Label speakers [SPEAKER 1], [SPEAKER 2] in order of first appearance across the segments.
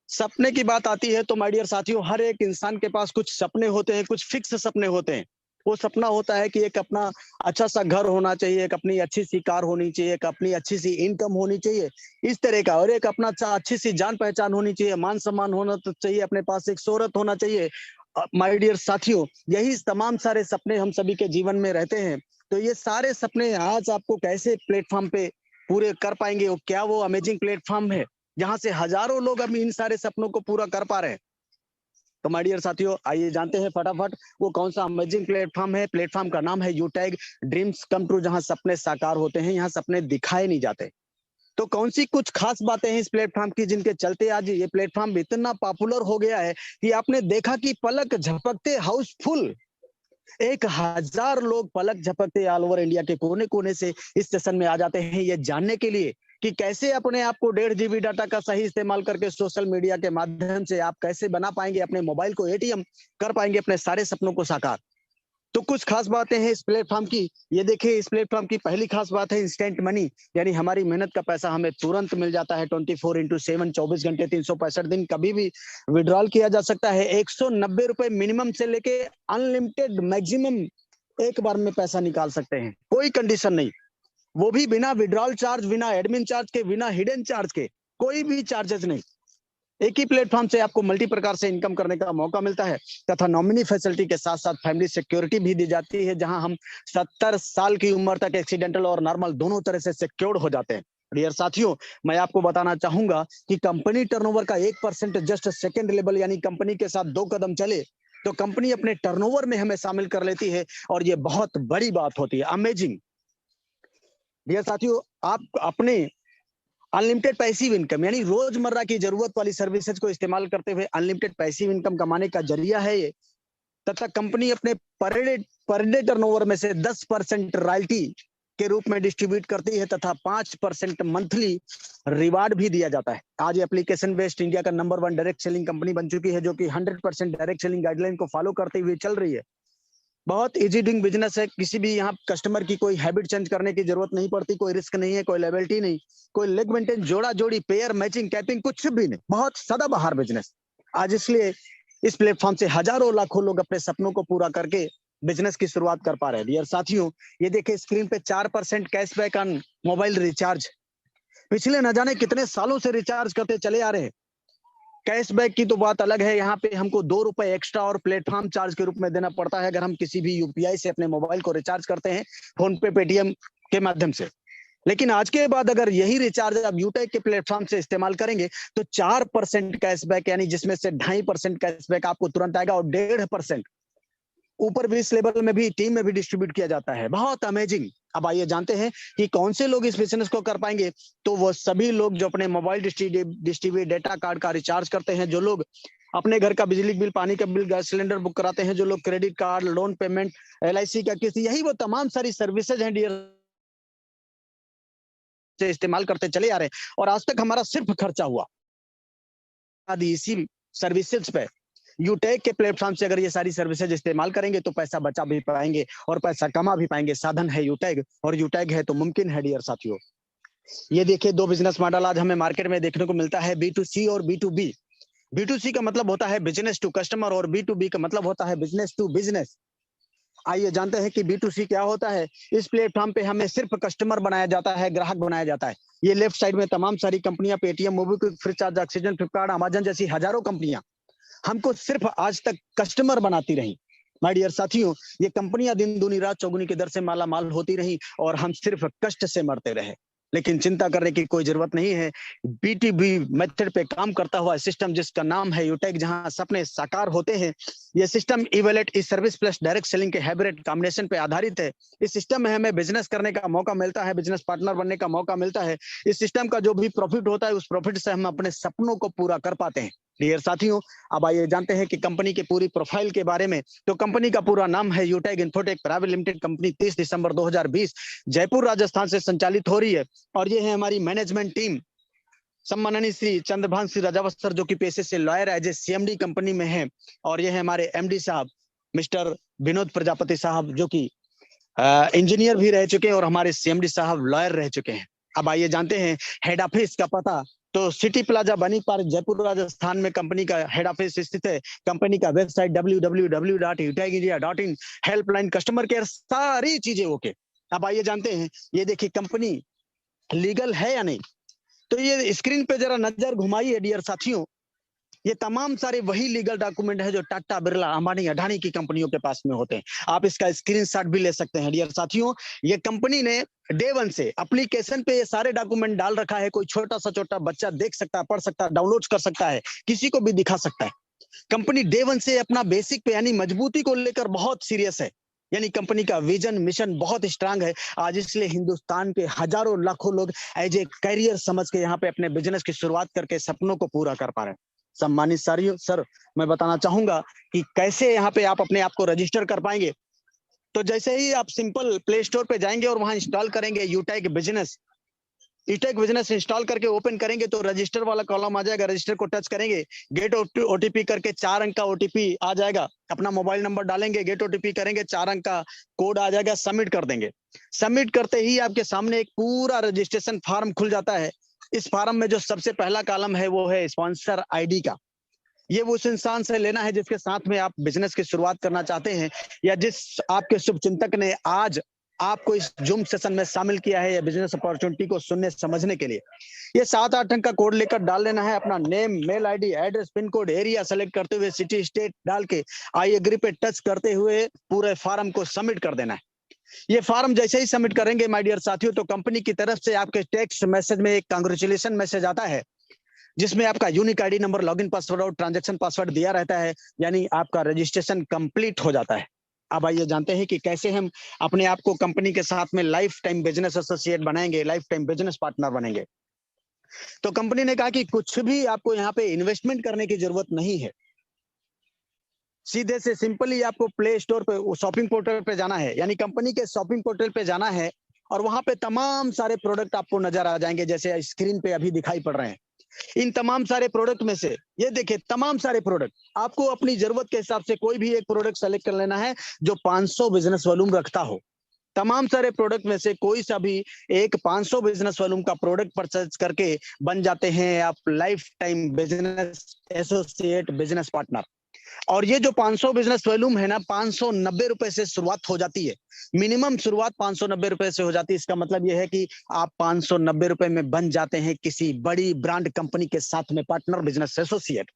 [SPEAKER 1] सपने की बात आती है तो माय डियर साथियों, हर एक इंसान के पास कुछ सपने होते हैं, कुछ फिक्स सपने होते हैं। वो सपना होता है कि एक अपना अच्छा सा घर होना चाहिए, एक अपनी अच्छी सी कार होनी चाहिए, एक अपनी अच्छी सी इनकम होनी चाहिए, इस तरह का। और एक अपना अच्छी सी जान पहचान होनी चाहिए, मान सम्मान होना तो चाहिए, अपने पास एक शोहरत होना चाहिए। माय डियर साथियों, यही तमाम सारे सपने हम सभी के जीवन में रहते हैं। तो ये सारे सपने आज आपको कैसे प्लेटफॉर्म पे पूरे कर पाएंगे, क्या वो अमेजिंग प्लेटफॉर्म है जहां से हजारों लोग अब इन सारे सपनों को पूरा कर पा रहे हैं। तो माय डियर साथियों, आइए जानते हैं फटाफट वो कौन सा अमेजिंग प्लेटफॉर्म है। प्लेटफॉर्म का नाम है यूटैग ड्रीम्स कम ट्रू, जहां सपने साकार होते हैं, यहाँ सपने दिखाए नहीं जाते। तो कौन सी कुछ खास बातें हैं इस प्लेटफॉर्म की जिनके चलते आज ये प्लेटफॉर्म इतना पॉपुलर हो गया है कि आपने देखा कि पलक झपकते हाउसफुल, 1000 लोग पलक झपकते ऑल ओवर इंडिया के कोने कोने से इस सेशन में आ जाते हैं, ये जानने के लिए कि कैसे अपने आप को 1.5 GB डाटा का सही इस्तेमाल करके सोशल मीडिया के माध्यम से आप कैसे बना पाएंगे, अपने मोबाइल को एटीएम कर पाएंगे, अपने सारे सपनों को साकार। तो कुछ खास बातें हैं इस प्लेटफॉर्म की। ये देखिए, इस प्लेटफॉर्म की पहली खास बात है इंस्टेंट मनी, यानी हमारी मेहनत का पैसा हमें तुरंत मिल जाता है। 24x7, 24 घंटे 365 दिन कभी भी विड्रॉल किया जा सकता है। 190 रुपए मिनिमम से लेके अनलिमिटेड मैक्सिमम एक बार में पैसा निकाल सकते हैं, कोई कंडीशन नहीं। वो भी बिना विड्रॉल चार्ज, बिना एडमिन चार्ज के, बिना हिडन चार्ज के, कोई भी चार्जेस नहीं। एक ही प्लेटफॉर्म से आपको मल्टी प्रकार से इनकम करने का मौका मिलता है, तथा नॉमिनी फैसिलिटी के साथ साथ फैमिली सिक्योरिटी भी दी जाती है, जहां हम 70 साल की उम्र तक एक्सीडेंटल और नॉर्मल दोनों तरह से सिक्योर्ड हो जाते हैं। डियर साथियों, मैं आपको बताना चाहूंगा कि कंपनी टर्नओवर का 1% जस्ट सेकेंड लेवल, यानी कंपनी के साथ 2 कदम चले तो कंपनी अपने टर्नओवर में हमें शामिल कर लेती है, और ये बहुत बड़ी बात होती है, अमेजिंग। डियर साथियों, आप अपने अनलिमिटेड पैसिव इनकम, यानी रोजमर्रा की जरूरत वाली सर्विसेज को इस्तेमाल करते हुए अनलिमिटेड पैसिव इनकम कमाने का जरिया है ये। तथा कंपनी अपने पर डे टर्नओवर में से 10% रॉयल्टी के रूप में डिस्ट्रीब्यूट करती है, तथा 5% मंथली रिवार्ड भी दिया जाता है। आज एप्लीकेशन बेस्ड इंडिया का नंबर 1 डायरेक्ट सेलिंग कंपनी बन चुकी है, जो कि 100% डायरेक्ट सेलिंग गाइडलाइन को फॉलो करते हुए चल रही है। बहुत इजी डूइंग बिजनेस है, किसी भी यहाँ कस्टमर की कोई हैबिट चेंज करने की जरूरत नहीं पड़ती, कोई रिस्क नहीं है, कोई लेबिलिटी नहीं, कोई लेग मेंटेन, जोड़ा जोड़ी, पेयर मैचिंग, कैपिंग, कुछ भी नहीं। बहुत सदाबहार बिजनेस आज, इसलिए इस प्लेटफॉर्म से हजारों लाखों लोग अपने सपनों को पूरा करके बिजनेस की शुरुआत कर पा रहे हैं। डियर साथियों, ये देखिए स्क्रीन पे 4% कैशबैक ऑन मोबाइल रिचार्ज। पिछले न जाने कितने सालों से रिचार्ज करते चले आ रहे हैं। कैशबैक की तो बात अलग है, यहाँ पे हमको 2 रुपए एक्स्ट्रा और प्लेटफॉर्म चार्ज के रूप में देना पड़ता है अगर हम किसी भी यूपीआई से अपने मोबाइल को रिचार्ज करते हैं, फोन पे, पेटीएम के माध्यम से। लेकिन आज के बाद अगर यही रिचार्ज आप यूटैग के प्लेटफॉर्म से इस्तेमाल करेंगे तो 4% कैशबैक, यानी जिसमें से 2.5% कैशबैक आपको तुरंत आएगा, और 1.5% ऊपर भी इस लेवल में भी टीम में भी डिस्ट्रीब्यूट किया जाता है। बहुत अमेजिंग। अब आइए जानते हैं कि कौन से लोग इस बिजनेस को कर पाएंगे। तो वो सभी लोग जो अपने मोबाइल डिस्ट्रीब्यूट डेटा कार्ड का रिचार्ज करते हैं, जो लोग अपने घर का बिजली बिल, पानी का बिल, गैस सिलेंडर बुक कराते हैं, जो लोग credit card, loan payment, LIC का किस्त, यही वो तमाम सारी सर्विसेज हैं डियर से इस्तेमाल करते चले आ रहे हैं। और आज तक हमारा सिर्फ खर्चा हुआ आदि इसी सर्विसेज पे। यूटैग के प्लेटफॉर्म से अगर ये सारी सर्विसेज इस्तेमाल करेंगे तो पैसा बचा भी पाएंगे और पैसा कमा भी पाएंगे। साधन है यूटैग, और यूटैग है तो मुमकिन है डियर साथियों। ये देखिए, 2 बिजनेस मॉडल आज हमें मार्केट में देखने को मिलता है, B2C और B2B। B2C का मतलब होता है बिजनेस टू कस्टमर, और B2B का मतलब होता है बिजनेस टू बिजनेस। आइए जानते हैं कि B2C क्या होता है। इस प्लेटफॉर्म पे हमें सिर्फ कस्टमर बनाया जाता है, ग्राहक बनाया जाता है। ये लेफ्ट साइड में तमाम सारी कंपनियां, Paytm, MobiKwik, Freecharge, oxygen, Flipkart, Amazon जैसी हजारों कंपनियां हमको सिर्फ आज तक कस्टमर बनाती रही। माय डियर साथियों, ये कंपनियां दिन दूनी रात चौगुनी की दर से माला माल होती रही, और हम सिर्फ कष्ट से मरते रहे। लेकिन चिंता करने की कोई जरूरत नहीं है। B2B मेथड पे काम करता हुआ सिस्टम जिसका नाम है यूटैग, जहां सपने साकार होते हैं। ये सिस्टम इवैल्यूएट, ई सर्विस प्लस डायरेक्ट सेलिंग के हाइब्रिड कॉम्बिनेशन पे आधारित है। इस सिस्टम में हमें बिजनेस करने का मौका मिलता है, बिजनेस पार्टनर बनने का मौका मिलता है। इस सिस्टम का जो भी प्रॉफिट होता है, उस प्रॉफिट से हम अपने सपनों को पूरा कर पाते हैं। डियर साथियों, अब आइए जानते हैं कि कंपनी की पूरी प्रोफाइल के बारे में। तो कंपनी का पूरा नाम है यूटैग इन्फोटेक प्राइवेट लिमिटेड कंपनी। 30 दिसंबर 2020 जयपुर राजस्थान से संचालित हो रही है। और ये है हमारी मैनेजमेंट टीम। सम्माननीय श्री चंद्रभान सिंह राजावस्कर, जो कि पेशे से lawyer as a CMD company में है। और ये है हमारे MD साहब मिस्टर विनोद प्रजापति साहब, जो कि इंजीनियर भी रह चुके हैं, और हमारे CMD साहब लॉयर रह चुके हैं। अब आइए जानते हैं हेड ऑफिस का पता। तो सिटी प्लाजा बनी पार्क जयपुर राजस्थान में कंपनी का हेड ऑफिस स्थित है। कंपनी का website www.utagindia.in, helpline, customer care, सारी चीजें ओके। अब आइए जानते हैं, ये देखिए कंपनी लीगल है या नहीं। तो ये स्क्रीन पे जरा नजर घुमाइए डियर साथियों, ये तमाम सारे वही लीगल डॉक्यूमेंट है जो टाटा, बिरला, अंबानी, अडानी की कंपनियों के पास में होते हैं। आप इसका स्क्रीनशॉट भी ले सकते हैं डियर साथियों। ये कंपनी ने डे वन से एप्लीकेशन पे ये सारे डॉक्यूमेंट डाल रखा है। कोई छोटा सा छोटा बच्चा देख सकता है, पढ़ सकता है, डाउनलोड कर सकता है, किसी को भी दिखा सकता है। कंपनी डे वन से अपना बेसिक पे यानी मजबूती को लेकर बहुत सीरियस है। यानी कंपनी का विजन मिशन बहुत स्ट्रांग है आज, इसलिए हिंदुस्तान के हजारों लाखों लोग एज ए करियर समझ के यहाँ पे अपने बिजनेस की शुरुआत करके सपनों को पूरा कर पा रहे हैं। सम्मानित सारियों सर, मैं बताना चाहूंगा कि कैसे यहाँ पे आप अपने आप को रजिस्टर कर पाएंगे। तो जैसे ही आप सिंपल प्ले स्टोर पे जाएंगे और वहां इंस्टॉल करेंगे यूटेक बिजनेस, यूटेक बिजनेस इंस्टॉल करके ओपन करेंगे तो रजिस्टर वाला कॉलम आ जाएगा। रजिस्टर को टच करेंगे, गेट ओटीपी करके 4 अंक का ओटीपी आ जाएगा। अपना मोबाइल नंबर डालेंगे, गेट ओटीपी करेंगे, 4 अंक का कोड आ जाएगा, सबमिट कर देंगे। सबमिट करते ही आपके सामने एक पूरा रजिस्ट्रेशन फॉर्म खुल जाता है। इस फॉर्म में जो सबसे पहला कॉलम है वो है स्पॉन्सर आईडी का। ये वो उस इंसान से लेना है जिसके साथ में आप बिजनेस की शुरुआत करना चाहते हैं, या जिस आपके शुभ चिंतक ने आज आपको इस जूम सेशन में शामिल किया है या बिजनेस अपॉर्चुनिटी को सुनने समझने के लिए। ये 7-8 अंक का कोड लेकर डाल लेना है। अपना name, mail ID, address, pin code, area select करते हुए सिटी, स्टेट डाल के आई एग्री पे टच करते हुए पूरे फॉर्म को सबमिट कर देना है। ये फॉर्म जैसे ही सबमिट करेंगे माय डियर साथियों, तो कंपनी की तरफ से आपके टेक्स्ट मैसेज में एक कांग्रेचुलेशन मैसेज आता है, जिसमें आपका unique ID number, login password और ट्रांजैक्शन पासवर्ड दिया रहता है। यानी आपका रजिस्ट्रेशन कंप्लीट हो जाता है। अब आइए जानते हैं कि कैसे हम अपने आप को कंपनी के साथ में लाइफ टाइम बिजनेस एसोसिएट बनाएंगे, लाइफ टाइम बिजनेस पार्टनर बनेंगे। तो कंपनी ने कहा कि कुछ भी आपको यहाँ पे इन्वेस्टमेंट करने की जरूरत नहीं है। सीधे से सिंपली आपको प्ले स्टोर पे, शॉपिंग पोर्टल पे जाना है, यानी कंपनी के शॉपिंग पोर्टल पे जाना है और वहां पे तमाम सारे प्रोडक्ट आपको नजर आ जाएंगे जैसे स्क्रीन पे अभी दिखाई पड़ रहे हैं। इन तमाम सारे प्रोडक्ट में से ये देखिए तमाम सारे प्रोडक्ट आपको अपनी जरूरत के हिसाब से कोई भी एक प्रोडक्ट सेलेक्ट कर लेना है जो 500 बिजनेस वॉल्यूम रखता हो। तमाम सारे प्रोडक्ट में से कोई सा भी एक 500 बिजनेस वॉल्यूम का प्रोडक्ट परचेज करके बन जाते हैं आप life time business associate, business partner. और ये जो 500 बिजनेस वॉल्यूम है ना, 590 रुपए से शुरुआत हो जाती है। मिनिमम शुरुआत 590 रुपए से हो जाती है। इसका मतलब ये है कि आप 590 रुपए में बन जाते हैं किसी बड़ी ब्रांड कंपनी के साथ में पार्टनर, बिजनेस एसोसिएट।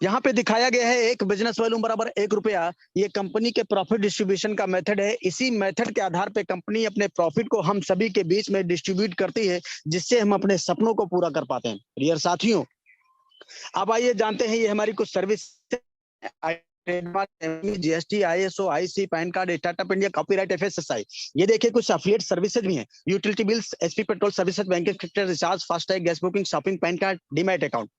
[SPEAKER 1] यहाँ पे दिखाया गया है एक बिजनेस वॉल्यूम बराबर 1 रुपया। ये कंपनी के प्रॉफिट डिस्ट्रीब्यूशन का मेथड है। इसी मेथड के आधार पे कंपनी अपने प्रॉफिट को हम सभी के बीच में डिस्ट्रीब्यूट करती है, जिससे हम अपने सपनों को पूरा कर पाते हैं। डियर साथियों, अब आइए जानते हैं ये हमारी कुछ service, GST, ISO, IC, pan card, startup India, copyright, FSSI. ये देखिए कुछ अफिलिएट सर्विसेज भी हैं, utility bills, HP petrol services, banking sector, recharge, FASTag, gas booking, shopping, pan card, demat account.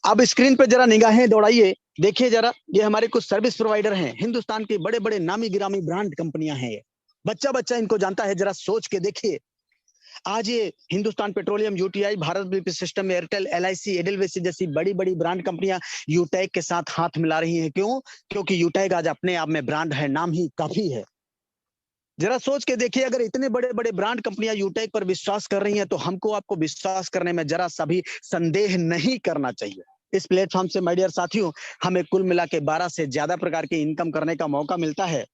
[SPEAKER 1] अब स्क्रीन पे जरा निगाहें दौड़ाइए, देखिए जरा, ये हमारे कुछ सर्विस प्रोवाइडर हैं। हिंदुस्तान की बड़े बड़े नामी गिरामी ब्रांड कंपनियां हैं। ये बच्चा बच्चा इनको जानता है। जरा सोच के देखिए, आज ये Hindustan petroleum, UTI, Bharat BP system, Airtel, LIC, Edelweiss जैसी बड़ी बड़ी ब्रांड कंपनियां यूटेक के साथ हाथ मिला रही हैं। क्यों? क्योंकि यूटेक आज अपने आप में ब्रांड है, नाम ही काफी है। जरा सोच के देखिए, अगर इतने बड़े बड़े ब्रांड कंपनियां यूटेक पर विश्वास कर रही हैं तो हमको आपको विश्वास करने में जरा सा भी संदेह नहीं करना चाहिए। इस प्लेटफॉर्म से माय डियर साथियों, हमें कुल मिला के 12 से ज्यादा प्रकार की इनकम करने का मौका मिलता है।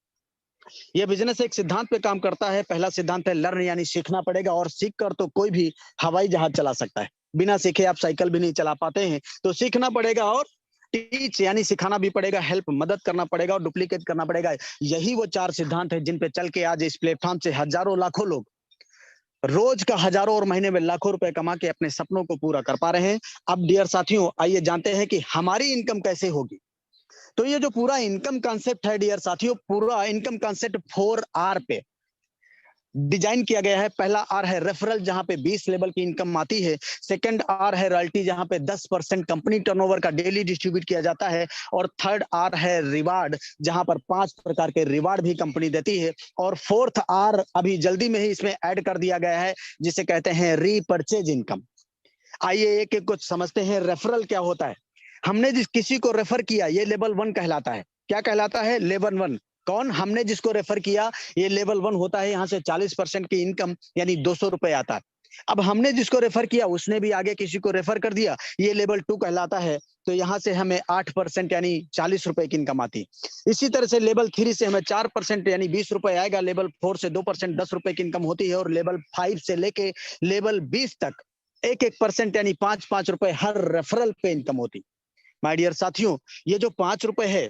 [SPEAKER 1] यह बिजनेस एक सिद्धांत पे काम करता है। पहला सिद्धांत है लर्न, यानी सीखना पड़ेगा, और सीख कर तो कोई भी हवाई जहाज चला सकता है। बिना सीखे आप साइकिल भी नहीं चला पाते हैं, तो सीखना पड़ेगा। और टीच, यानी सिखाना भी पड़ेगा, हेल्प, मदद करना पड़ेगा और डुप्लीकेट करना पड़ेगा। यही वो 4 सिद्धांत है जिन पे चल के आज इस प्लेटफॉर्म से हजारों लाखों लोग रोज का हजारों और महीने में लाखों रुपए कमा के अपने सपनों को पूरा कर पा रहे हैं। अब डियर साथियों, आइए जानते हैं कि हमारी इनकम कैसे होगी। तो ये जो पूरा इनकम कॉन्सेप्ट है डियर साथियों, पूरा इनकम कॉन्सेप्ट 4R पे डिजाइन किया गया है। पहला आर है रेफरल, जहां पे 20 लेवल की इनकम आती है। सेकंड आर है रॉयल्टी, जहां पे 10% कंपनी टर्नओवर का डेली डिस्ट्रीब्यूट किया जाता है। और थर्ड आर है रिवार्ड, जहां पर 5 प्रकार के रिवार्ड भी कंपनी देती है। और फोर्थ आर अभी जल्दी में ही इसमें ऐड कर दिया गया है, जिसे कहते हैं रीपर्चेज इनकम। आइए एक एक कुछ समझते हैं। रेफरल क्या होता है? हमने जिस किसी को रेफर किया, ये लेवल 1 कहलाता है। क्या कहलाता है? लेवल 1। कौन? हमने जिसको रेफर किया, ये लेवल 1 होता है। यहाँ से 40% की इनकम यानी 200 रुपए आता है। अब हमने जिसको रेफर किया उसने भी आगे किसी को रेफर कर दिया, ये लेवल 2 कहलाता है। तो यहाँ से हमें 8% यानी 40 रुपए की इनकम आती। इसी तरह से लेवल 3 से हमें 4% यानी 20 रुपए आएगा, लेवल 4 से 2% 10 रुपए की इनकम होती है, और लेवल 5 से लेके लेवल 20 तक 1-1% यानी 5-5 रुपए हर रेफरल पे इनकम होती। माय डियर साथियों, ये जो 5 रुपए है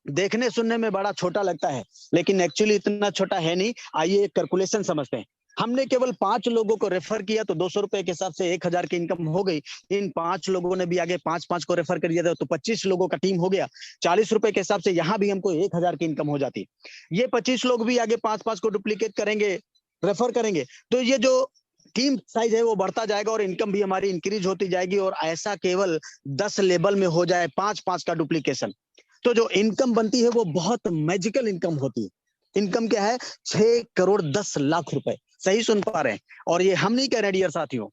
[SPEAKER 1] देखने सुनने में बड़ा छोटा लगता है, लेकिन एक्चुअली इतना छोटा है नहीं। आइए एक कैलकुलेशन समझते हैं। हमने केवल 5 लोगों को रेफर किया तो 200 रुपए के हिसाब से 1000 की इनकम हो गई। इन 5 लोगों ने भी आगे 5-5 को रेफर कर दिया था तो 25 लोगों का टीम हो गया। 40 रुपए के हिसाब से यहाँ भी हमको 1000 की इनकम हो जाती। ये 25 लोग भी आगे 5-5 को डुप्लीकेट करेंगे, रेफर करेंगे, तो ये जो टीम साइज है वो बढ़ता जाएगा और इनकम भी हमारी इंक्रीज होती जाएगी। और ऐसा केवल 10 लेवल में हो जाए 5-5 का डुप्लीकेशन, तो जो इनकम बनती है वो बहुत मैजिकल इनकम होती है। इनकम क्या है? 6 करोड़ 10 लाख रुपए। सही सुन पा रहे हैं। और ये हम नहीं कह रहे डियर साथियों,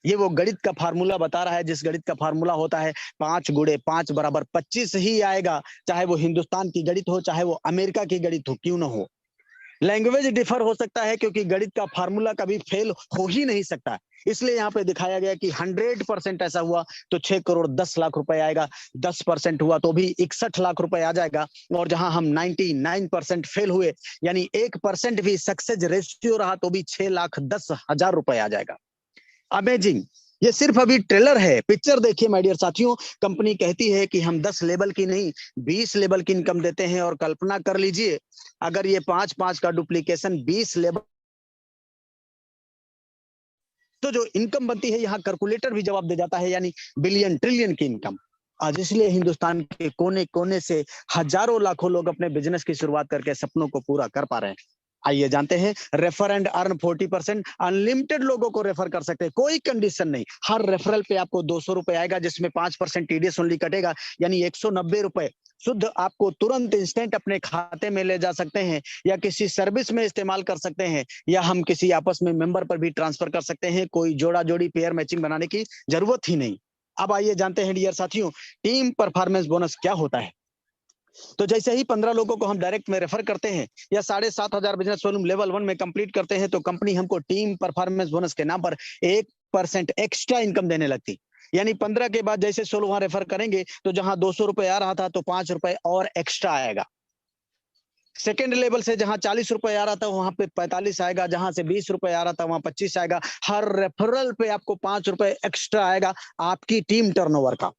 [SPEAKER 1] ये वो गणित का फार्मूला बता रहा है, जिस गणित का फार्मूला होता है 5 गुणे 5 बराबर 25 ही आएगा, चाहे वो हिंदुस्तान की गणित हो, चाहे वो अमेरिका की गणित हो, क्यों ना हो। लैंग्वेज डिफर हो सकता है क्योंकि गणित का फार्मूला कभी फेल हो ही नहीं सकता। इसलिए यहाँ पे दिखाया गया कि 100% ऐसा हुआ तो 6 करोड़ 10 लाख रुपए आएगा, 10% हुआ तो भी 61 लाख रुपए आ जाएगा। और जहां हम 99% फेल हुए यानी 1% भी सक्सेस रेशियो रहा तो भी 6,10,000 रुपए आ जाएगा। अमेजिंग। ये सिर्फ अभी ट्रेलर है, पिक्चर देखिए माय डियर साथियों। कंपनी कहती है कि हम 10 लेवल की नहीं 20 लेवल की इनकम देते हैं, और कल्पना कर लीजिए अगर ये 5-5 का डुप्लीकेशन 20 लेवल, तो जो इनकम बनती है यहाँ कैलकुलेटर भी जवाब दे जाता है, यानी बिलियन ट्रिलियन की इनकम। आज इसलिए हिंदुस्तान के कोने कोने से हजारों लाखों लोग अपने बिजनेस की शुरुआत करके सपनों को पूरा कर पा रहे हैं। आइए जानते हैं, रेफर एंड अर्न 40%। अनलिमिटेड लोगों को रेफर कर सकते हैं, कोई कंडीशन नहीं। हर रेफरल पे आपको 200 रुपए आएगा, जिसमें 5% टीडीएस ओनली कटेगा, यानी 190 रुपए शुद्ध आपको तुरंत इंस्टेंट अपने खाते में ले जा सकते हैं, या किसी सर्विस में इस्तेमाल कर सकते हैं, या हम किसी आपस में मेंबर पर भी ट्रांसफर कर सकते हैं। कोई जोड़ा जोड़ी पेयर मैचिंग बनाने की जरूरत ही नहीं। अब आइए जानते हैं डियर साथियों, टीम परफॉर्मेंस बोनस क्या होता है। तो जैसे ही 15 लोगों को हम डायरेक्ट में रेफर करते हैं या 7,500 बिजनेस वॉल्यूम लेवल 1 में कंप्लीट करते हैं, तो कंपनी हमको टीम परफॉर्मेंस बोनस के नाम पर 1% एक्स्ट्रा इनकम देने लगती। यानी 15 के बाद जैसे 16 रेफर करेंगे तो जहां 200 रुपए आ रहा था तो 5 रुपए और एक्स्ट्रा आएगा। सेकेंड लेवल से जहां 40 रुपए आ रहा था वहां पे 45 आएगा, जहां से 20 रुपए आ रहा था वहां 25 आएगा। हर रेफरल पे आपको 5 रुपए एक्स्ट्रा आएगा आपकी टीम टर्नओवर का।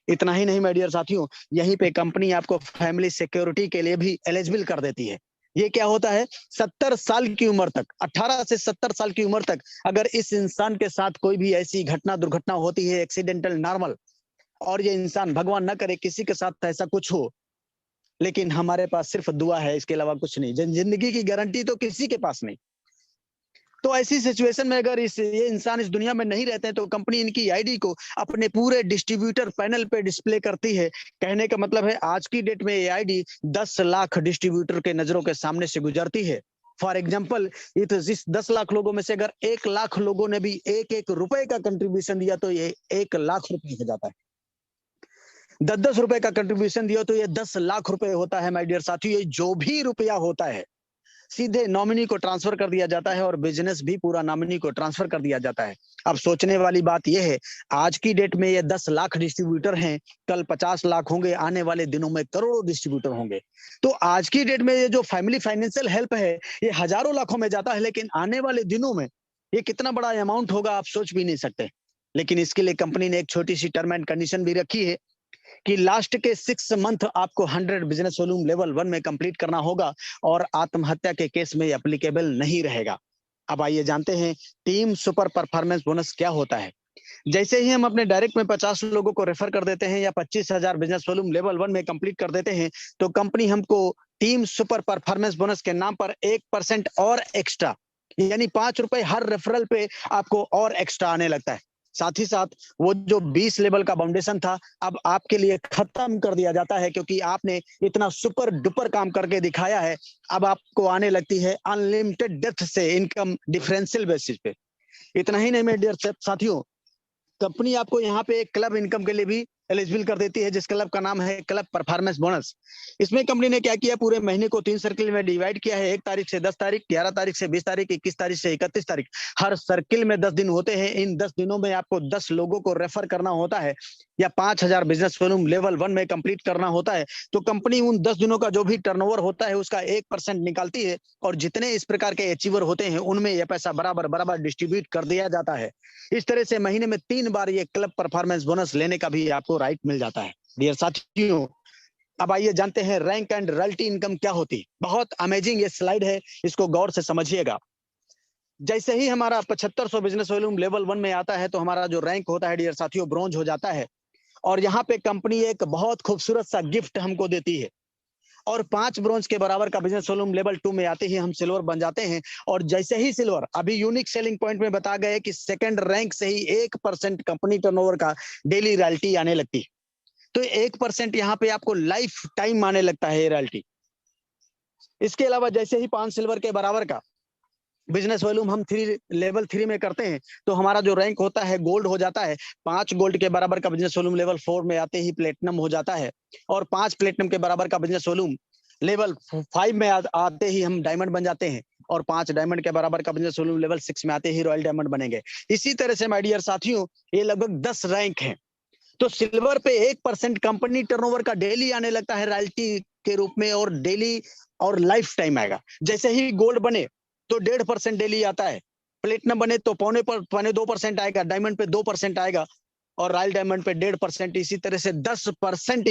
[SPEAKER 1] इतना ही नहीं माय डियर साथियों, यहीं पे कंपनी आपको फैमिली सिक्योरिटी के लिए भी एलिजिबल कर देती है। ये क्या होता है? 70 साल की उम्र तक, 18 से 70 साल की उम्र तक अगर इस इंसान के साथ कोई भी ऐसी घटना दुर्घटना होती है, एक्सीडेंटल नॉर्मल, और ये इंसान भगवान न करे किसी के साथ ऐसा कुछ हो, लेकिन हमारे पास सिर्फ दुआ है, इसके अलावा कुछ नहीं। जिंदगी की गारंटी तो किसी के पास नहीं। तो ऐसी सिचुएशन में अगर ये इंसान इस दुनिया में नहीं रहते हैं तो कंपनी इनकी आईडी को अपने पूरे डिस्ट्रीब्यूटर पैनल पे डिस्प्ले करती है। कहने का मतलब है आज की डेट में ये आईडी 10 लाख डिस्ट्रीब्यूटर के नजरों के सामने से गुजरती है। फॉर एग्जाम्पल, इस 10 लाख लोगों में से अगर 1 लाख लोगों ने भी 1-1 रुपए का कंट्रीब्यूशन दिया तो ये 1 लाख रुपए हो जाता है। 10-10 रुपए का कंट्रीब्यूशन दिया तो ये 10 लाख रुपए होता है। माय डियर साथियों, ये जो भी रुपया होता है सीधे नॉमिनी को ट्रांसफर कर दिया जाता है, और बिजनेस भी पूरा नॉमिनी को ट्रांसफर कर दिया जाता है। अब सोचने वाली बात यह है, आज की डेट में ये 10 लाख डिस्ट्रीब्यूटर हैं, कल 50 लाख होंगे, आने वाले दिनों में करोड़ों डिस्ट्रीब्यूटर होंगे। तो आज की डेट में ये जो फैमिली फाइनेंशियल हेल्प है ये हजारों लाखों में जाता है, लेकिन आने वाले दिनों में ये कितना बड़ा अमाउंट होगा आप सोच भी नहीं सकते। लेकिन इसके लिए कंपनी ने एक छोटी सी टर्म एंड कंडीशन भी रखी है कि लास्ट के 6 मंथ आपको 100 बिजनेस वॉल्यूम लेवल 1 में कंप्लीट करना होगा, और आत्महत्या के केस में एप्लीकेबल नहीं रहेगा। अब आइए जानते हैं टीम सुपर परफॉर्मेंस बोनस क्या होता है। जैसे ही हम अपने डायरेक्ट में 50 लोगों को रेफर कर देते हैं या 25,000 बिजनेस वॉल्यूम लेवल 1 में कंप्लीट कर देते हैं, तो कंपनी हमको टीम सुपर परफॉर्मेंस बोनस के नाम पर 1% और एक्स्ट्रा, यानी 5 रुपए हर रेफरल पे आपको और एक्स्ट्रा आने लगता है। साथ ही साथ वो जो 20 लेवल का फाउंडेशन था अब आपके लिए खत्म कर दिया जाता है, क्योंकि आपने इतना सुपर डुपर काम करके दिखाया है। अब आपको आने लगती है अनलिमिटेड डेप्थ से इनकम डिफरेंशियल बेसिस पे। इतना ही नहीं मेरे डियर साथियों, कंपनी आपको यहाँ पे एक क्लब इनकम के लिए भी एलिजिबल कर देती है, जिस क्लब का नाम है क्लब परफॉर्मेंस बोनस। इसमें कंपनी ने क्या किया, पूरे महीने को 3 सर्किल में डिवाइड किया है। 1 तारीख से 10 तारीख, 11 तारीख से 20 तारीख, 21 तारीख से 31 तारीख। हर सर्किल में 10 दिन होते हैं। इन 10 दिनों में आपको 10 लोगों को रेफर करना होता है या 5000 बिजनेस वॉल्यूम लेवल 1 में कंप्लीट करना होता है। तो कंपनी उन 10 दिनों का जो भी टर्नओवर होता है उसका 1% निकालती है, और जितने इस प्रकार के अचीवर होते हैं उनमें यह पैसा बराबर बराबर डिस्ट्रीब्यूट कर दिया जाता है। इस तरह से महीने में 3 बार ये क्लब परफॉर्मेंस बोनस लेने का भी आपको राइट मिल जाता है। डियर साथियों, अब आइए जानते हैं रैंक एंड रॉयल्टी इनकम क्या होती है। बहुत अमेजिंग ये स्लाइड है, इसको गौर से समझिएगा। जैसे ही हमारा 7500 बिजनेस वॉल्यूम लेवल 1 में आता है तो हमारा जो रैंक होता है डियर साथियों, ब्रॉन्ज हो जाता है। और यहाँ पे कंपनी एक बहुत खूबसूरत सा गिफ्ट हमको देती है। और 5 ब्रॉन्ज के बराबर का बिजनेस वॉल्यूम लेवल 2 में आते ही हम सिल्वर बन जाते हैं। और जैसे ही सिल्वर, अभी यूनिक सेलिंग पॉइंट में बता गए कि सेकंड रैंक से ही 1% कंपनी टर्नओवर का डेली रॉयल्टी आने लगती है। तो 1% यहाँ पे आपको लाइफ टाइम आने लगता है ये रॉयल्टी। इसके अलावा जैसे ही 5 सिल्वर के बराबर का बिजनेस वॉल्यूम हम लेवल 3 में करते हैं तो हमारा जो रैंक होता है गोल्ड हो जाता है। 5 गोल्ड के बराबर का बिजनेस वॉल्यूम लेवल 4 में आते ही प्लेटिनम हो जाता है। और 5 प्लेटिनम के बराबर का बिजनेस वॉल्यूम लेवल 5 में आते ही हम डायमंड बन जाते हैं। और 5 डायमंड के बराबर का बिजनेस वॉल्यूम लेवल 6 में आते ही रॉयल डायमंड बनेंगे। इसी तरह से माय डियर साथियों, ये लगभग 10 रैंक है। तो सिल्वर पे 1% कंपनी टर्नओवर का डेली आने लगता है रॉयल्टी के रूप में, और डेली और लाइफ टाइम आएगा। जैसे ही गोल्ड बने तो 1.5% डेली आता है। प्लेटिनम बने तो 2% आएगा। डायमंड पे 2% आएगा। और रॉयल डायमंड पे 1.5%। इसी तरह से 10%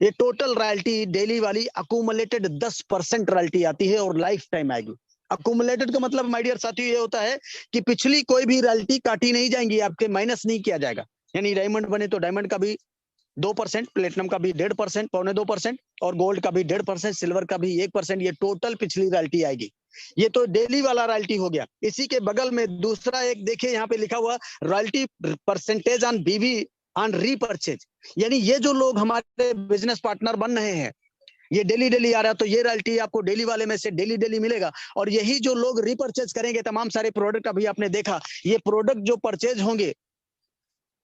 [SPEAKER 1] ये टोटल रॉयल्टी डेली वाली अकुमुलेटेड 10% रॉयल्टी आती है और लाइफ टाइम आएगी। अकुमुलेटेड का मतलब माय डियर साथियों ये होता है कि पिछली कोई भी रॉयल्टी काटी नहीं जाएंगी, आपके माइनस नहीं किया जाएगा। यानी डायमंड बने तो डायमंड का भी 2%, प्लेटिनम का भी 1.5%, 2.25%, और गोल्ड का भी 1.5%, सिल्वर का भी 1%। ये टोटल पिछली रॉयल्टी आएगी। ये तो डेली वाला रॉयल्टी हो गया। इसी के बगल में दूसरा एक देखिए, यहाँ पे लिखा हुआ रॉयल्टी परसेंटेज ऑन बीवी ऑन रीपर्चेज। यानी ये जो लोग हमारे बिजनेस पार्टनर बन रहे हैं, ये डेली डेली आ रहा है, तो ये रॉयल्टी आपको डेली वाले में से डेली डेली मिलेगा। और यही जो लोग रीपर्चेज करेंगे, तमाम सारे प्रोडक्ट अभी आपने देखा, ये प्रोडक्ट जो परचेज होंगे,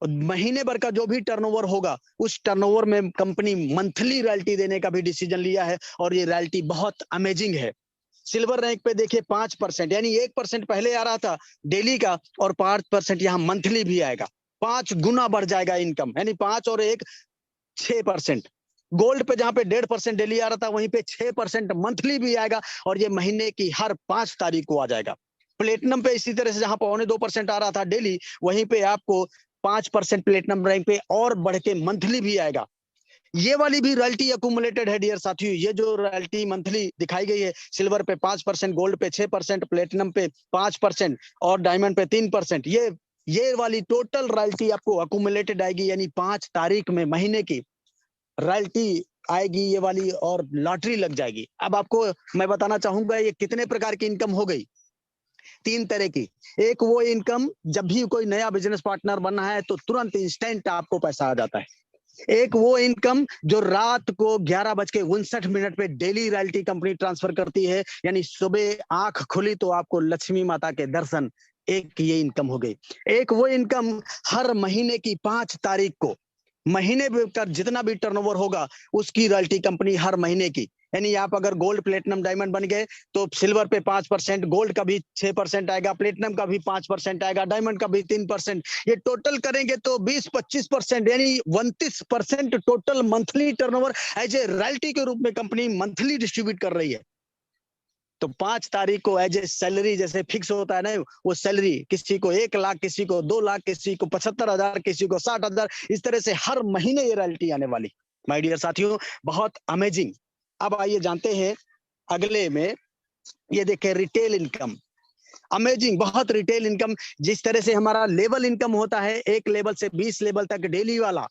[SPEAKER 1] महीने भर का जो भी टर्नओवर होगा, उस टर्नओवर में कंपनी मंथली रॉयल्टी देने का भी डिसीजन लिया है। और ये रॉयल्टी बहुत अमेजिंग है। सिल्वर रैंक पे देखिए 5%, यानी 1% पहले आ रहा था डेली का, और 5% यहाँ मंथली भी आएगा। 5 गुना बढ़ जाएगा इनकम, यानी 5 और 1 6%। गोल्ड पे जहां पे 1.5% डेली आ रहा था, वहीं पे 6% मंथली भी आएगा, और ये महीने की हर 5 तारीख को आ जाएगा। प्लेटिनम पे इसी तरह से जहां 2.25% आ रहा था डेली, वहीं पे आपको 5% प्लेटिनम रैंक पे और बढ़ के मंथली भी आएगा। ये वाली भी रॉयल्टी अकुमुलेटेड है डियर साथियों। ये जो रॉयल्टी मंथली दिखाई गई है, सिल्वर पे 5%, गोल्ड पे 6%, प्लेटिनम पे 5% और डायमंड पे 3%, ये वाली टोटल रॉयल्टी आपको अकुमुलेटेड आएगी। यानी 5 तारीख में महीने की रॉयल्टी आएगी ये वाली, और लॉटरी लग जाएगी। अब आपको मैं बताना चाहूंगा ये कितने प्रकार की इनकम हो गई। 3 तरह की। एक वो इनकम, जब भी कोई नया बिजनेस पार्टनर बनना है तो तुरंत इंस्टेंट आपको पैसा आ जाता है। एक वो इनकम जो रात को 11:59 पे डेली रॉयल्टी कंपनी ट्रांसफर करती है, यानी सुबह आंख खुली तो आपको लक्ष्मी माता के दर्शन। एक ये इनकम हो गई। एक वो इनकम हर महीने की 5 तारीख को, महीने का जितना भी टर्नओवर होगा उसकी रॉयल्टी कंपनी हर महीने की, यानी आप अगर गोल्ड प्लेटिनम डायमंड बन गए तो सिल्वर पे 5%, गोल्ड का भी 6% आएगा, प्लेटिनम का भी 5% आएगा, डायमंड का भी 3%। ये टोटल करेंगे तो 20-25%, यानी 29% total monthly turnover as a royalty के रूप में कंपनी मंथली डिस्ट्रीब्यूट कर रही है। तो 5 तारीख को एज ए सैलरी, जैसे फिक्स होता है ना, वो सैलरी किसी को 1 लाख, किसी को 2 लाख, किसी को 75,000, किसी को 60,000, इस तरह से हर महीने ये रॉयल्टी आने वाली। माय डियर साथियों, बहुत अमेजिंग। अब आइए जानते हैं अगले में, ये देखें रिटेल इनकम। अमेजिंग, बहुत रिटेल इनकम। जिस तरह से हमारा लेवल इनकम होता है 1 लेवल से 20 लेवल तक डेली वाला,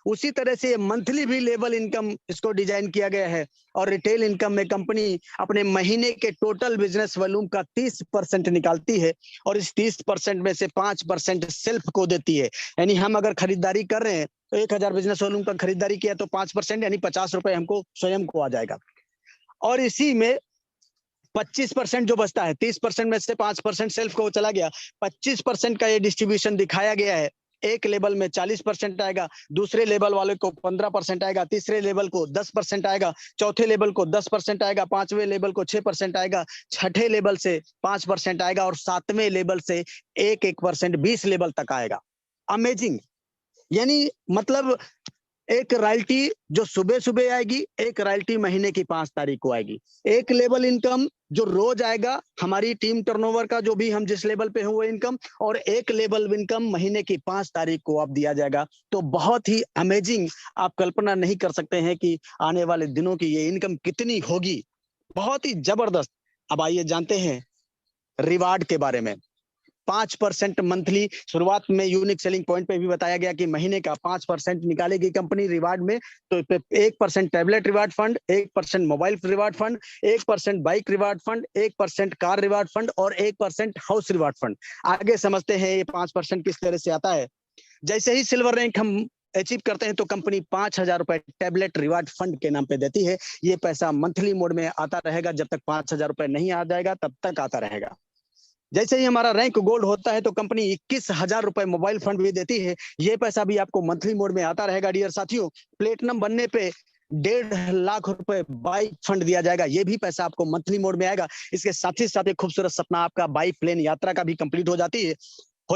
[SPEAKER 1] उसी तरह से मंथली भी लेवल इनकम इसको डिजाइन किया गया है। और रिटेल इनकम में कंपनी अपने महीने के टोटल बिजनेस वॉल्यूम का 30% निकालती है, और इस 30% में से 5% सेल्फ को देती है। यानी हम अगर खरीदारी कर रहे हैं तो 1000 बिजनेस वॉल्यूम का खरीदारी किया तो 5%, यानी 50 रुपए हमको स्वयं को आ जाएगा। और इसी में 25% जो बचता है, 30% में से 5% सेल्फ को चला गया, 25% का ये डिस्ट्रीब्यूशन दिखाया गया है। एक लेवल में 40% आएगा, दूसरे लेवल वाले को 15% आएगा, तीसरे लेवल को 10% आएगा, चौथे लेवल को 10% आएगा, पांचवें लेवल को 6% आएगा, छठे लेवल से 5% आएगा और सातवें लेवल से 1% 20 लेवल तक आएगा। अमेजिंग। यानी मतलब एक रॉयल्टी जो सुबह सुबह आएगी, एक रॉयल्टी महीने की 5 तारीख को आएगी, एक लेवल इनकम जो रोज आएगा हमारी टीम टर्नओवर का जो भी हम जिस लेवल पे हो वो इनकम, और एक लेवल इनकम महीने की 5 तारीख को आप दिया जाएगा। तो बहुत ही अमेजिंग, आप कल्पना नहीं कर सकते हैं कि आने वाले दिनों की ये इनकम कितनी होगी, बहुत ही जबरदस्त। अब आइए जानते हैं रिवार्ड के बारे में। 5% मंथली, शुरुआत में यूनिक सेलिंग पॉइंट पे भी बताया गया कि महीने का 5% निकालेगी कंपनी रिवार्ड में। तो 1% tablet reward fund, 1% mobile reward fund, 1% bike reward fund, 1% car reward fund और 1% हाउस रिवार्ड फंड। आगे समझते हैं ये 5% किस तरह से आता है। जैसे ही सिल्वर रैंक हम अचीव करते हैं तो कंपनी 5,000 रुपए टैबलेट रिवार्ड फंड के नाम पे देती है। ये पैसा मंथली मोड में आता रहेगा, जब तक 5,000 रुपए नहीं आ जाएगा तब तक आता रहेगा। जैसे ही हमारा रैंक गोल्ड होता है तो कंपनी 21,000 रुपए मोबाइल फंड भी देती है। ये पैसा भी आपको मंथली मोड में आता रहेगा डियर साथियों। प्लेटिनम बनने पे 1.5 लाख रुपए बाइक फंड दिया जाएगा, ये भी पैसा आपको मंथली मोड में आएगा। इसके साथ ही साथ एक खूबसूरत सपना आपका बाई प्लेन यात्रा का भी कंप्लीट हो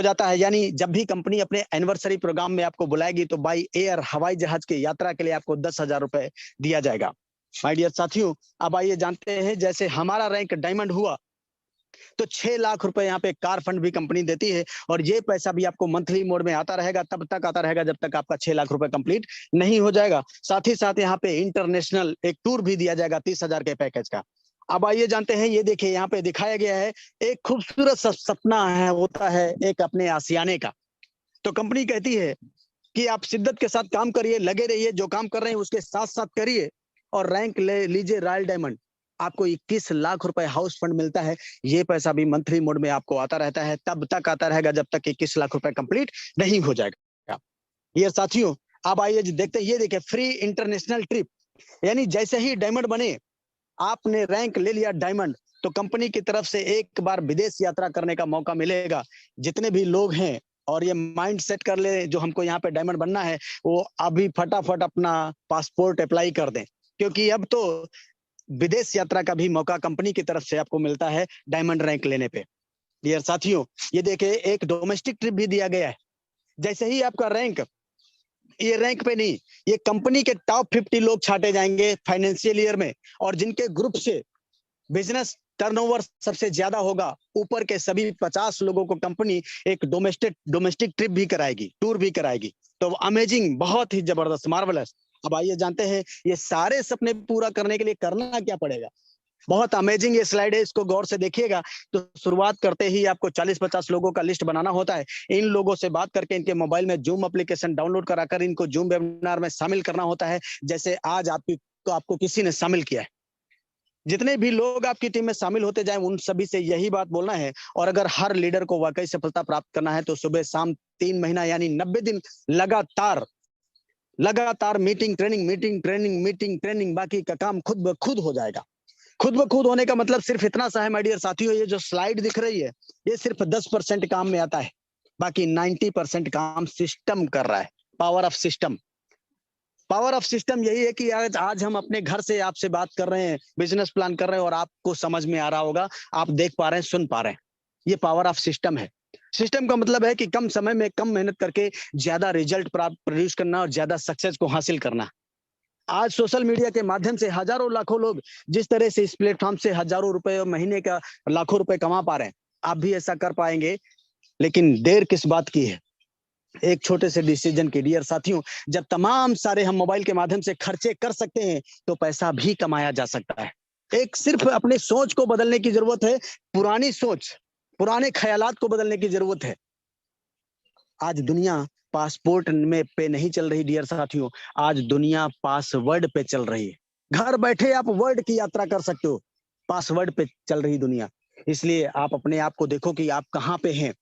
[SPEAKER 1] जाता है। यानी जब भी कंपनी अपने एनिवर्सरी प्रोग्राम में आपको बुलाएगी तो बाई एयर हवाई जहाज के यात्रा के लिए आपको 10,000 रुपए दिया जाएगा। माय डियर साथियों, अब आइए जानते हैं, जैसे हमारा रैंक डायमंड हुआ तो 6 लाख रुपए यहाँ पे कार फंड भी कंपनी देती है, और ये पैसा भी आपको मंथली मोड में आता रहेगा, तब तक आता रहेगा जब तक आपका 6 लाख रुपए कंप्लीट नहीं हो जाएगा। साथ ही साथ यहाँ पे इंटरनेशनल एक टूर भी दिया जाएगा 30,000 के पैकेज का। अब आइए जानते हैं, ये देखिए यहाँ पे दिखाया गया है एक खूबसूरत सपना है, होता है एक अपने आशियाने का। तो कंपनी कहती है कि आप शिद्दत के साथ काम करिए, लगे रहिए, जो काम कर रहे हैं उसके साथ साथ करिए और रैंक ले लीजिए रॉयल डायमंड। आपको 21 लाख रुपए हाउस फंड मिलता है। ये पैसा भी मंथली मोड में आपको आता रहता है, तब तक आता रहेगा जब तक 21 लाख रुपए कंप्लीट नहीं हो जाएगा। ये साथियों, अब आइए देखते हैं, ये देखिए फ्री इंटरनेशनल ट्रिप। यानी जैसे ही डायमंड बने, आपने रैंक ले लिया डायमंड, तो कंपनी की तरफ से एक बार विदेश यात्रा करने का मौका मिलेगा। जितने भी लोग हैं, और ये माइंड सेट कर ले जो हमको यहाँ पे डायमंड बनना है, वो अभी फटाफट अपना पासपोर्ट अप्लाई कर दें, क्योंकि अब तो विदेश यात्रा का भी मौका कंपनी की तरफ से आपको मिलता है डायमंड रैंक लेने पे। डियर साथियों, ये देखिए एक डोमेस्टिक ट्रिप भी दिया गया है। जैसे ही आपका रैंक, ये रैंक पे नहीं, ये कंपनी के टॉप 50 लोग छाटे जाएंगे फाइनेंशियल ईयर में, और जिनके ग्रुप से बिजनेस टर्नओवर सबसे ज्यादा होगा, ऊपर के सभी 50 लोगों को कंपनी एक डोमेस्टिक ट्रिप भी कराएगी, टूर भी कराएगी। तो अमेजिंग, बहुत ही जबरदस्त, मार्वलस। अब आइए जानते हैं ये सारे सपने पूरा करने के लिए करना क्या पड़ेगा। बहुत अमेजिंग ये स्लाइड है, इसको गौर से देखिएगा। तो शुरुआत करते ही आपको 40-50 लोगों का लिस्ट बनाना होता है। इन लोगों से बात करके इनके मोबाइल में जूम एप्लीकेशन डाउनलोड कराकर इनको जूम वेबिनार में शामिल करना होता है, जैसे आज आपको किसी ने शामिल किया है। जितने भी लोग आपकी टीम में शामिल होते जाएं, उन सभी से यही बात बोलना है। और अगर हर लीडर को वाकई सफलता प्राप्त करना है तो सुबह शाम 3 महीना यानी 90 दिन लगातार मीटिंग ट्रेनिंग, बाकी का काम खुद ब खुद हो जाएगा। खुद ब खुद होने का मतलब सिर्फ इतना सा है माय डियर साथियों, ये जो स्लाइड दिख रही है ये सिर्फ 10% काम में आता है, बाकी 90% काम सिस्टम कर रहा है। पावर ऑफ सिस्टम यही है कि आज हम अपने घर से आपसे बात कर रहे हैं, बिजनेस प्लान कर रहे हैं, और आपको समझ में आ रहा होगा, आप देख पा रहे हैं, सुन पा रहे हैं। ये पावर ऑफ सिस्टम है। सिस्टम का मतलब है कि कम समय में कम मेहनत करके ज्यादा रिजल्ट प्रोड्यूस करना और ज्यादा सक्सेस को हासिल करना। आज सोशल मीडिया के माध्यम से हजारों लाखों लोग जिस तरह से इस प्लेटफॉर्म से हजारों रुपए और महीने का लाखों रुपए कमा पा रहे हैं, आप भी ऐसा कर पाएंगे। लेकिन देर किस बात की है, एक छोटे से डिसीजन की। डियर साथियों, जब तमाम सारे हम मोबाइल के माध्यम से खर्चे कर सकते हैं तो पैसा भी कमाया जा सकता है। एक सिर्फ अपने सोच को बदलने की जरूरत है, पुरानी सोच, पुराने ख्यालात को बदलने की जरूरत है। आज दुनिया पासपोर्ट में पे नहीं चल रही डियर साथियों, आज दुनिया पासवर्ड पे चल रही है। घर बैठे आप वर्ल्ड की यात्रा कर सकते हो, पासवर्ड पे चल रही दुनिया। इसलिए आप अपने आप को देखो कि आप कहाँ पे हैं,